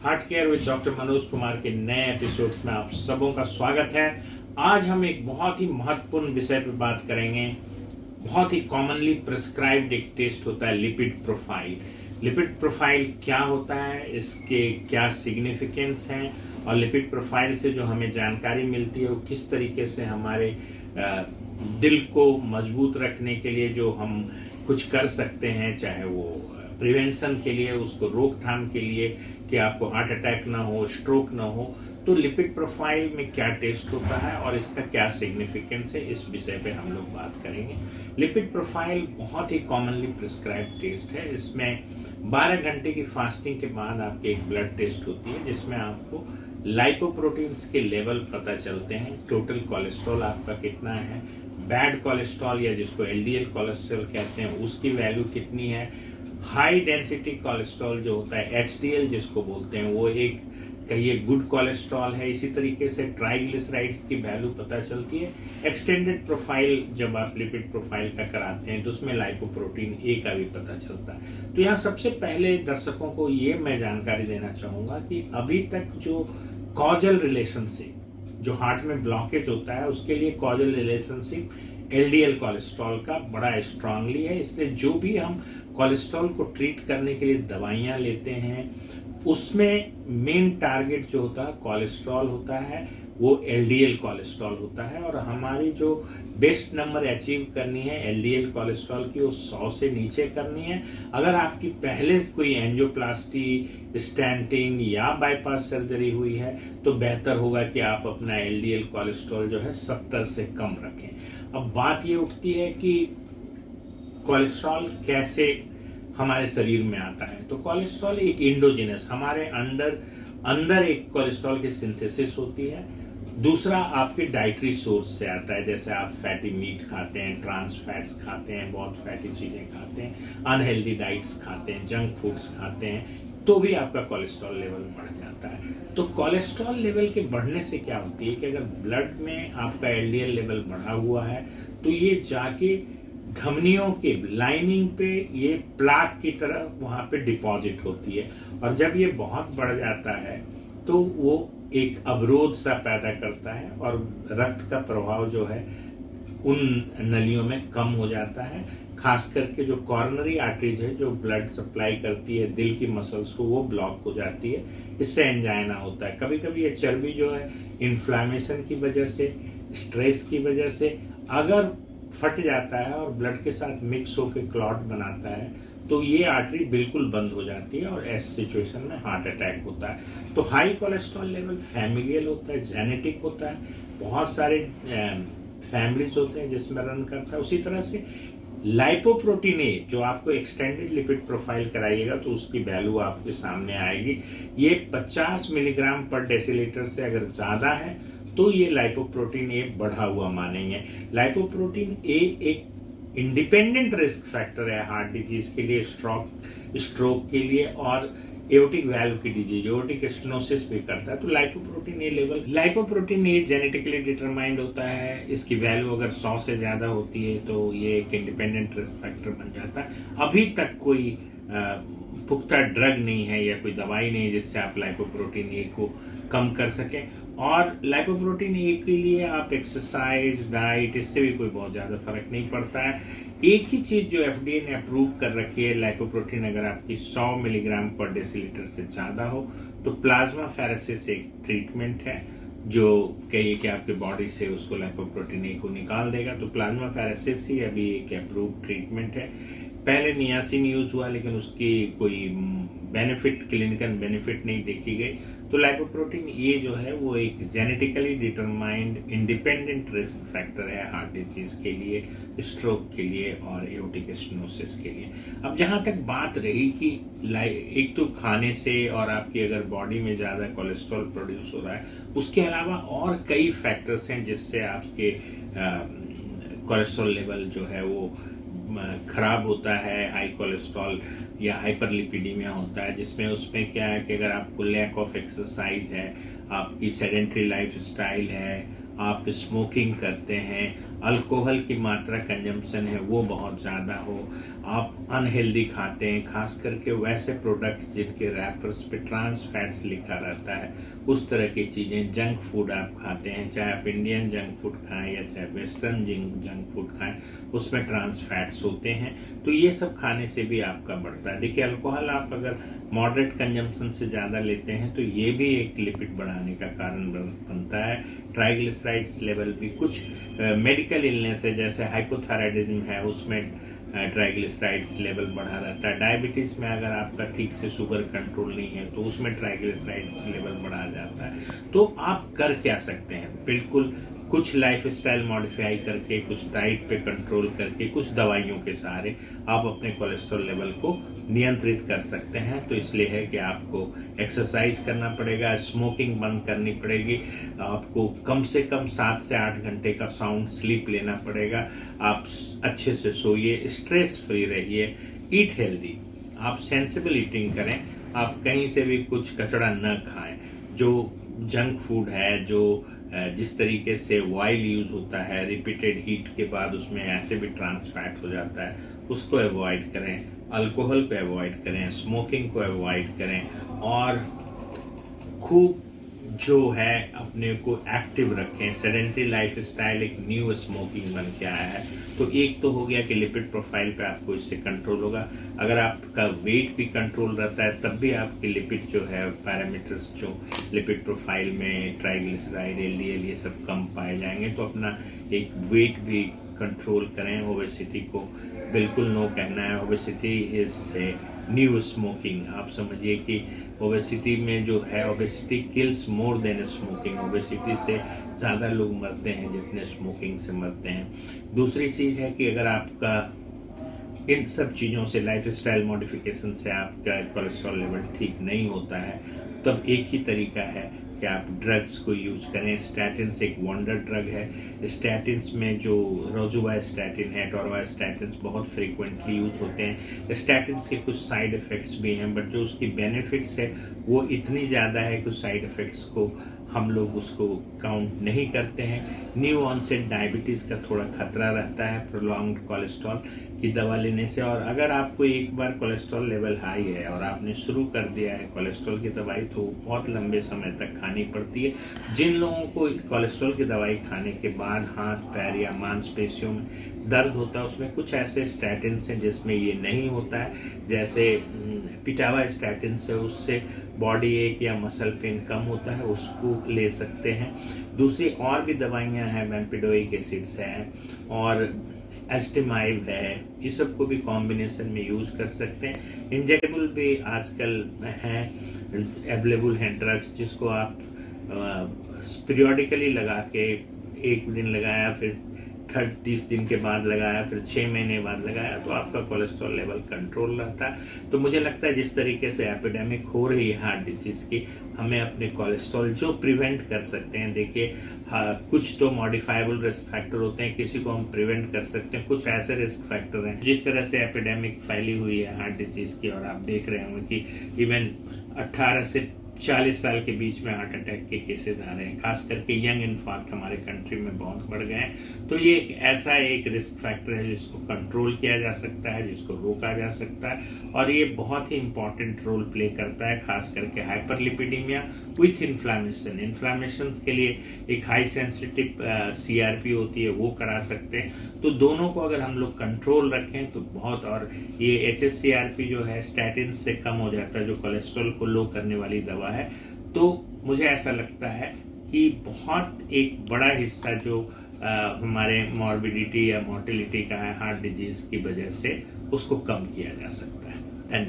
Heart care with doctor Manoj Kumar के नए episodes में आप सबों का स्वागत है। आज हम एक बहुत ही महत्वपूर्ण विषय पर बात करेंगे। बहुत ही कॉमनली प्रिस्क्राइब्ड एक टेस्ट होता है लिपिड प्रोफाइल। लिपिड प्रोफाइल क्या होता है, इसके क्या सिग्निफिकेंस हैं और लिपिड प्रोफाइल से जो हमें जानकारी मिलती है वो किस तरीके से हमारे दिल को मजबूत रखने के लिए जो हम कुछ कर सकते हैं, चाहे वो प्रिवेंशन के लिए, उसको रोकथाम के लिए कि आपको हार्ट अटैक ना हो, स्ट्रोक ना हो, तो लिपिड प्रोफाइल में क्या टेस्ट होता है और इसका क्या सिग्निफिकेंस है, इस विषय पे हम लोग बात करेंगे। लिपिड प्रोफाइल बहुत ही कॉमनली प्रिस्क्राइब्ड टेस्ट है। इसमें 12 घंटे की फास्टिंग के बाद आपकी एक ब्लड टेस्ट होती है जिसमें आपको लाइपोप्रोटीन्स के लेवल पता चलते हैं, टोटल कोलेस्ट्रॉल आपका कितना है, बैड कोलेस्ट्रॉल या जिसको एलडीएल कोलेस्ट्रॉल कहते हैं उसकी वैल्यू कितनी है, हाई डेंसिटी कोलेस्ट्रॉल जो होता है एचडीएल जिसको बोलते हैं वो एक कहिए गुड कोलेस्ट्रॉल है। इसी तरीके से ट्राइग्लिसराइड्स की वैल्यू पता चलती है। एक्सटेंडेड प्रोफाइल जब आप लिपिड प्रोफाइल का कराते हैं तो उसमें लाइपोप्रोटीन ए का भी पता चलता है। तो यहाँ सबसे पहले दर्शकों को ये मैं जानकारी देना चाहूंगा कि अभी तक जो कॉजल रिलेशनशिप जो हार्ट में ब्लॉकेज होता है उसके लिए कॉजल रिलेशनशिप एलडीएल कोलेस्ट्रॉल का बड़ा स्ट्रांगली है। इसलिए जो भी हम कोलेस्ट्रॉल को ट्रीट करने के लिए दवाइयां लेते हैं उसमें मेन टारगेट जो होता है कोलेस्ट्रॉल होता है, वो एलडीएल कोलेस्ट्रॉल होता है और हमारी जो बेस्ट नंबर अचीव करनी है एलडीएल कोलेस्ट्रॉल की वो 100 से नीचे करनी है। अगर आपकी पहले कोई एंजियोप्लास्टी, स्टेंटिंग या बाईपास सर्जरी हुई है तो बेहतर होगा कि आप अपना एलडीएल कोलेस्ट्रॉल जो है 70 से कम रखें। अब बात ये उठती है कि कोलेस्ट्रॉल कैसे हमारे शरीर में आता है। तो कोलेस्ट्रॉल एक इंडोजिनस हमारे अंदर एक कोलेस्ट्रॉल की सिंथेसिस होती है। दूसरा आपके डाइटरी सोर्स से आता है, जैसे आप फैटी मीट खाते हैं, ट्रांस फैट्स खाते हैं, बहुत फैटी चीजें खाते हैं, अनहेल्दी डाइट्स खाते हैं, जंक फूड्स खाते हैं, तो भी आपका कोलेस्ट्रॉल लेवल बढ़ जाता है। तो कोलेस्ट्रॉल लेवल के बढ़ने से क्या होती है कि अगर ब्लड में आपका एलडीएल लेवल बढ़ा हुआ है तो ये जाके धमनियों के लाइनिंग पे ये प्लाक की तरह वहां पे डिपॉजिट होती है और जब ये बहुत बढ़ जाता है तो वो एक अवरोध सा पैदा करता है और रक्त का प्रभाव जो है उन नलियों में कम हो जाता है। खास करके जो कॉर्नरी आर्टरीज है जो ब्लड सप्लाई करती है दिल की मसल्स को, वो ब्लॉक हो जाती है। इससे एंजाइना होता है। कभी कभी ये चर्बी जो है इन्फ्लामेशन की वजह से, स्ट्रेस की वजह से अगर फट जाता है और ब्लड के साथ मिक्स होकर क्लॉट बनाता है तो ये आर्टरी बिल्कुल बंद हो जाती है और ऐसी सिचुएशन में हार्ट अटैक होता है। तो हाई कोलेस्ट्रॉल लेवल फैमिलियल होता है, जेनेटिक होता है, बहुत सारे फैमिलीज होते हैं जिसमें रन करता है। उसी तरह से लाइपोप्रोटीन ए जो आपको एक्सटेंडेड लिपिड प्रोफाइल कराइएगा तो उसकी वैल्यू आपके सामने आएगी। ये 50 मिलीग्राम पर डेसीलीटर से अगर ज्यादा है तो ये लाइपोप्रोटीन ए बढ़ा हुआ मानेंगे। लाइपोप्रोटीन ए एक इंडिपेंडेंट रिस्क फैक्टर है हार्ट डिजीज के लिए, स्ट्रोक के लिए और एओर्टिक वाल्व की डिजीज, एओर्टिक स्टेनोसिस भी करता है। तो लाइपोप्रोटीन ए जेनेटिकली डिटरमाइंड होता है। इसकी वैल्यू अगर 100 से ज्यादा होती है तो ये एक इंडिपेंडेंट रिस्क फैक्टर बन जाता है। अभी तक कोई पुख्ता ड्रग नहीं है या कोई दवाई नहीं है जिससे आप लाइपोप्रोटीन ए को कम कर सकें। और लाइपोप्रोटीन ए के लिए आप एक्सरसाइज, डाइट, इससे भी कोई बहुत ज्यादा फर्क नहीं पड़ता है। एक ही चीज जो एफडीए ने अप्रूव कर रखी है, लाइपोप्रोटीन अगर आपकी 100 मिलीग्राम पर डेसीलीटर से ज्यादा हो तो प्लाज्मा फेरेसिस एक ट्रीटमेंट है जो कहिए कि आपके बॉडी से उसको लाइपोप्रोटीन ए को निकाल देगा। तो प्लाज्मा फेरेसिस ही अभी एक अप्रूव ट्रीटमेंट है। पहले नियासिन यूज हुआ लेकिन उसकी कोई बेनिफिट, क्लिनिकल बेनिफिट नहीं देखी गई। तो लाइपोप्रोटीन ए जो है वो एक genetically determined independent risk factor है हार्ट डिजीज के लिए, स्ट्रोक के लिए और एओर्टिक स्टेनोसिस के लिए। अब जहां तक बात रही कि एक तो खाने से और आपकी अगर बॉडी में ज्यादा कोलेस्ट्रॉल प्रोड्यूस हो रहा है, उसके अलावा और कई फैक्टर्स हैं जिससे आपके कोलेस्ट्रॉल लेवल जो है वो खराब होता है। हाई कोलेस्ट्रॉल या हाइपरलिपिडीमिया होता है जिसमें उसमें क्या है कि अगर आपको लैक ऑफ एक्सरसाइज है, आपकी सेडेंट्री लाइफ स्टाइल है, आप स्मोकिंग करते हैं, अल्कोहल की मात्रा कंजम्पशन है वो बहुत ज़्यादा हो, आप अनहेल्दी खाते हैं, खास करके वैसे प्रोडक्ट्स जिनके रैपर्स पे ट्रांस फैट्स लिखा रहता है, उस तरह की चीज़ें, जंक फूड आप खाते हैं, चाहे आप इंडियन जंक फूड खाएं या चाहे वेस्टर्न जंक फूड खाएं, उसमें ट्रांस फैट्स होते हैं, तो ये सब खाने से भी आपका बढ़ता है। देखिए, अल्कोहल आप अगर मॉडरेट कंजम्पशन से ज़्यादा लेते हैं तो ये भी एक लिपिड बढ़ाने का कारण बनता है। ट्राइग्लिसराइड्स लेवल भी, कुछ मेडिकल इलनेस है जैसे हाइपोथायराइडिज्म है, उसमें ट्राइग्लिसराइड्स लेवल बढ़ा रहता है। डायबिटीज़ में अगर आपका ठीक से शुगर कंट्रोल नहीं है तो उसमें ट्राइग्लिसराइड्स लेवल बढ़ा जाता है। तो आप कर क्या सकते हैं? बिल्कुल कुछ लाइफस्टाइल मॉडिफाई करके, कुछ डाइट पे कंट्रोल करके, कुछ दवाइयों के सहारे आप अपने कोलेस्ट्रॉल लेवल को नियंत्रित कर सकते हैं। तो इसलिए है कि आपको एक्सरसाइज करना पड़ेगा, स्मोकिंग बंद करनी पड़ेगी, आपको कम से कम 7 से 8 घंटे का साउंड स्लीप लेना पड़ेगा, आप अच्छे से सोइए, स्ट्रेस फ्री रहिए, ईट हेल्दी, आप सेंसिबल ईटिंग करें, आप कहीं से भी कुछ कचड़ा न खाएं। जो जंक फूड है, जो जिस तरीके से ऑयल यूज होता है, रिपीटेड हीट के बाद उसमें ऐसे भी ट्रांस फैट हो जाता है, उसको अवॉइड करें, अल्कोहल को अवॉइड करें, स्मोकिंग को अवॉइड करें, और खूब जो है अपने को एक्टिव रखें। सेडेंटरी लाइफस्टाइल एक न्यू स्मोकिंग बन के आया है। तो एक तो हो गया कि लिपिड प्रोफाइल पे आपको इससे कंट्रोल होगा। अगर आपका वेट भी कंट्रोल रहता है तब भी आपके लिपिड जो है पैरामीटर्स, जो लिपिड प्रोफाइल में ट्राइग्लिसराइड, एलडीएल, ये सब कम पाए जाएंगे। तो अपना एक वेट भी कंट्रोल करें। ओबेसिटी को बिल्कुल नो कहना है। Obesity is a new smoking. आप समझिए कि ओबेसिटी में जो है, obesity kills more than smoking. Obesity से ज़्यादा लोग मरते हैं जितने स्मोकिंग से मरते हैं। दूसरी चीज़ है कि अगर आपका इन सब चीज़ों से, लाइफस्टाइल मॉडिफिकेशन से आपका कोलेस्ट्रॉल लेवल ठीक नहीं होता है, तब एक ही तरीका है कि आप ड्रग्स को यूज करें। स्टैटिन्स एक वंडर ड्रग है। स्टैटिन्स में जो रोजुवास्टैटिन है, टोरवास्टैटिन्स बहुत फ्रीक्वेंटली यूज होते हैं। स्टैटिन्स के कुछ साइड इफ़ेक्ट्स भी हैं, बट जो उसकी बेनिफिट्स है वो इतनी ज़्यादा है कि साइड इफ़ेक्ट्स को हम लोग उसको काउंट नहीं करते हैं। न्यू ऑनसेट डायबिटीज़ का थोड़ा खतरा रहता है प्रोलॉन्ग्ड कोलेस्ट्रॉल की दवा लेने से। और अगर आपको एक बार कोलेस्ट्रॉल लेवल हाई है और आपने शुरू कर दिया है कोलेस्ट्रॉल की दवाई, तो बहुत लंबे समय तक खानी पड़ती है। जिन लोगों को कोलेस्ट्रॉल की दवाई खाने के बाद हाथ, पैर या मांसपेशियों में दर्द होता है, उसमें कुछ ऐसे स्टैटिन्स हैं जिसमें ये नहीं होता है, जैसे पिटावा स्टैटिन्स है, उससे बॉडी एक या मसल पेन कम होता है, उसको ले सकते हैं। दूसरी और भी दवाइयां हैं, बेंपेडोइक एसिड्स हैं और एस्टिमाइव है, ये सब को भी कॉम्बिनेशन में यूज कर सकते हैं। इंजेक्टेबल भी आजकल हैं, अवेलेबल हैं ड्रग्स, जिसको आप पीरियोडिकली लगा के, एक दिन लगाया, फिर 30 दिन के बाद लगाया, फिर 6 महीने बाद लगाया, तो आपका कोलेस्ट्रॉल लेवल कंट्रोल रहता है। तो मुझे लगता है जिस तरीके से एपिडेमिक हो रही है हार्ट डिजीज की, हमें अपने कोलेस्ट्रॉल जो प्रिवेंट कर सकते हैं, देखिए कुछ तो मॉडिफाइबल रिस्क फैक्टर होते हैं, किसी को हम प्रिवेंट कर सकते हैं, कुछ ऐसे रिस्क फैक्टर हैं। जिस तरह से एपिडेमिक फैली हुई है हार्ट डिजीज की, और आप देख रहे होंगे कि इवन 18 से 40 साल के बीच में हार्ट अटैक के केसेस आ रहे हैं, खास करके यंग इन्फार्क्ट हमारे कंट्री में बहुत बढ़ गए हैं। तो ये एक ऐसा एक रिस्क फैक्टर है जिसको कंट्रोल किया जा सकता है, जिसको रोका जा सकता है, और ये बहुत ही इंपॉर्टेंट रोल प्ले करता है, खास करके हाइपरलिपिडीमिया विथ इन्फ्लामेशन। इन्फ्लामेशन के लिए एक हाई सेंसिटिव CRP होती है, वो करा सकते हैं। तो दोनों को अगर हम लोग कंट्रोल रखें तो बहुत, और ये HSCRP जो है स्टैटिन से कम हो जाता है, जो कोलेस्ट्रॉल को लो करने वाली दवा है। तो मुझे ऐसा लगता है कि बहुत एक बड़ा हिस्सा जो हमारे मॉर्बिडिटी या मोर्टिलिटी का है हार्ट डिजीज की वजह से, उसको कम किया जा सकता है। धन्यवाद।